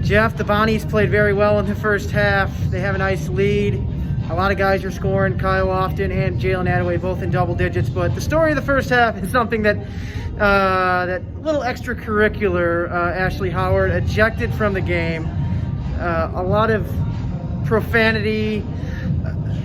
Jeff, the Bonnies played very well in the first half. They have a nice lead. A lot of guys are scoring. Kyle Lofton and Jalen Attaway both in double digits. But the story of the first half is something that that little extracurricular Ashley Howard ejected from the game. A lot of profanity.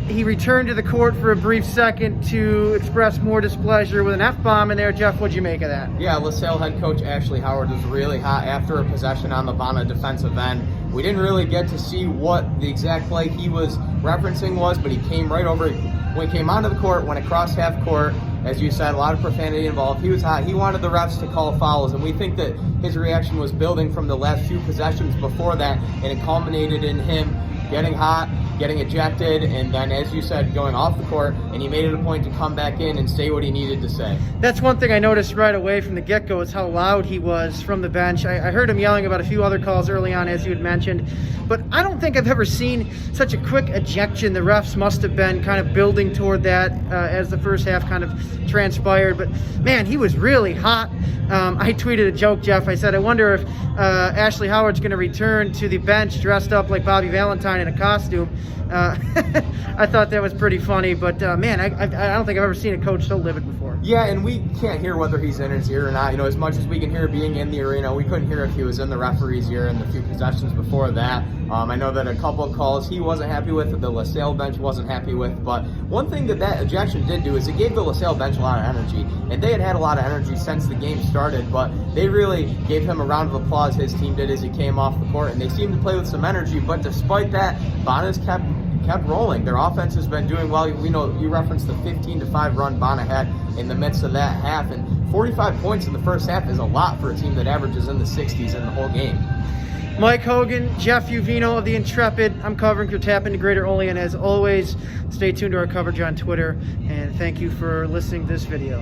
He returned to the court for a brief second to express more displeasure with an F-bomb in there. Jeff, what'd you make of that? Yeah, LaSalle head coach Ashley Howard was really hot after a possession on the Bonna defensive end. We didn't really get to see what the exact play he was referencing was, but he came right over. When he came onto the court, went across half court, as you said, a lot of profanity involved. He was hot. He wanted the refs to call fouls, and we think that his reaction was building from the last few possessions before that, and it culminated in him getting hot, getting ejected, and then, as you said, going off the court, and he made it a point to come back in and say what he needed to say. That's one thing I noticed right away from the get-go is how loud he was from the bench. I heard him yelling about a few other calls early on, as you had mentioned, but I don't think I've ever seen such a quick ejection. The refs must have been kind of building toward that as the first half kind of transpired, but man, he was really hot. I tweeted a joke, Jeff. I said, I wonder if Ashley Howard's going to return to the bench dressed up like Bobby Valentine in a costume. I thought that was pretty funny, but man, I don't think I've ever seen a coach so livid before. Yeah, and we can't hear whether he's in his ear or not. You know, as much as we can hear being in the arena, we couldn't hear if he was in the referee's ear in the few possessions before that. I know that a couple of calls he wasn't happy with, the LaSalle bench wasn't happy with, but one thing that ejection did do is it gave the LaSalle bench a lot of energy, and they had a lot of energy since the game started, but they really gave him a round of applause, his team did, as he came off the court, and they seemed to play with some energy, but despite that, Bonna's kept rolling. Their offense has been doing well. We know you referenced the 15-5 run Bonna had in the midst of that half, and 45 points in the first half is a lot for a team that averages in the 60s in the whole game. Mike Hogan, Jeff Uvino of the Intrepid. I'm covering for Tap into Greater Olean. As always, stay tuned to our coverage on Twitter, and thank you for listening to this video.